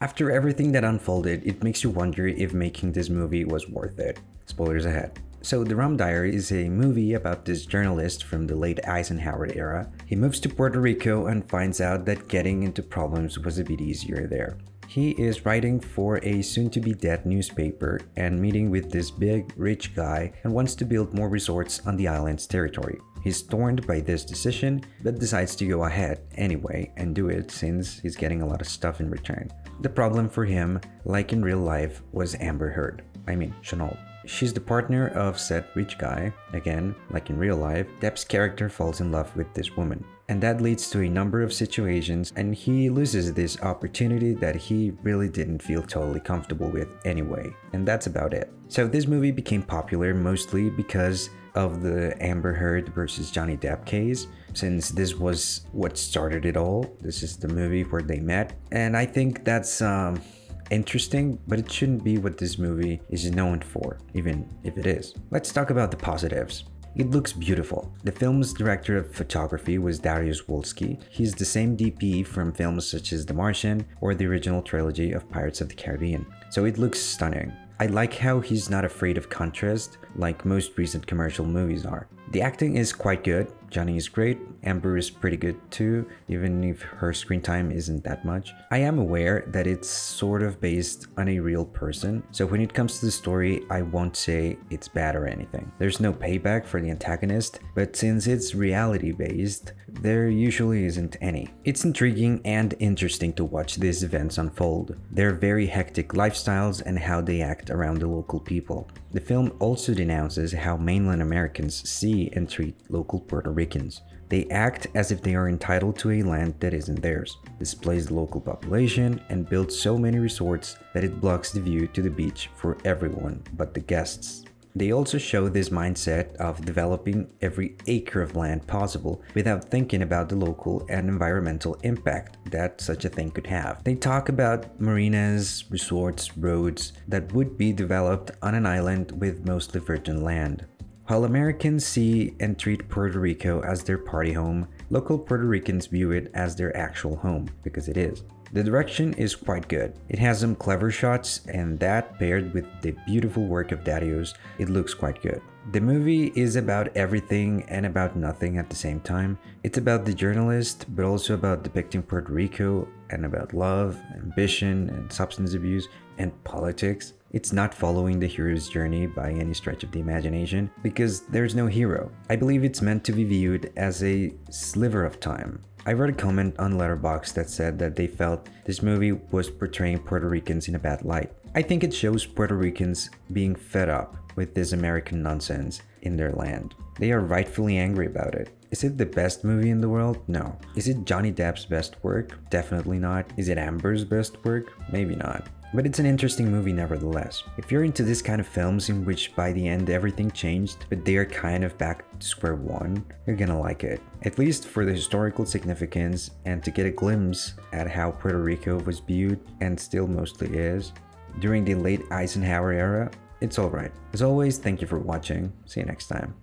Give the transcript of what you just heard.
After everything that unfolded, it makes you wonder if making this movie was worth it. Spoilers ahead. So, The Rum Diary is a movie about this journalist from the late Eisenhower era. He moves to Puerto Rico and finds out that getting into problems was a bit easier there. He is writing for a soon-to-be-dead newspaper and meeting with this big, rich guy and wants to build more resorts on the island's territory. He's torn by this decision, but decides to go ahead anyway and do it since he's getting a lot of stuff in return. The problem for him, like in real life, was Amber Heard. Chenault. She's the partner of said rich guy. Again, like in real life, Depp's character falls in love with this woman. And that leads to a number of situations, and he loses this opportunity that he really didn't feel totally comfortable with anyway. And that's about it. So this movie became popular mostly because of the Amber Heard versus Johnny Depp case, since this was what started it all. This is the movie where they met. And I think that's interesting, but it shouldn't be what this movie is known for, even if it is. Let's talk about the positives. It looks beautiful. The film's director of photography was Dariusz Wolski. He's the same DP from films such as The Martian or the original trilogy of Pirates of the Caribbean. So it looks stunning. I like how he's not afraid of contrast like most recent commercial movies are. The acting is quite good. Johnny is great. Amber is pretty good too, even if her screen time isn't that much. I am aware that it's sort of based on a real person, so when it comes to the story, I won't say it's bad or anything. There's no payback for the antagonist, but since it's reality based, there usually isn't any. It's intriguing and interesting to watch these events unfold. Their very hectic lifestyles and how they act around the local people. The film also denounces how mainland Americans see and treat local Puerto Ricans. They act as if they are entitled to a land that isn't theirs, displays the local population, and builds so many resorts that it blocks the view to the beach for everyone but the guests. They also show this mindset of developing every acre of land possible without thinking about the local and environmental impact that such a thing could have. They talk about marinas, resorts, roads that would be developed on an island with mostly virgin land. While Americans see and treat Puerto Rico as their party home, local Puerto Ricans view it as their actual home, because it is. The direction is quite good. It has some clever shots, and that paired with the beautiful work of Dariusz, it looks quite good. The movie is about everything and about nothing at the same time. It's about the journalist, but also about depicting Puerto Rico and about love, ambition, and substance abuse, and politics. It's not following the hero's journey by any stretch of the imagination, because there's no hero. I believe it's meant to be viewed as a sliver of time. I read a comment on Letterboxd that said that they felt this movie was portraying Puerto Ricans in a bad light. I think it shows Puerto Ricans being fed up with this American nonsense in their land. They are rightfully angry about it. Is it the best movie in the world? No. Is it Johnny Depp's best work? Definitely not. Is it Amber's best work? Maybe not. But it's an interesting movie nevertheless. If you're into this kind of films in which by the end everything changed, but they are kind of back to square one, you're gonna like it. At least for the historical significance and to get a glimpse at how Puerto Rico was viewed, and still mostly is, during the late Eisenhower era, it's alright. As always, thank you for watching. See you next time.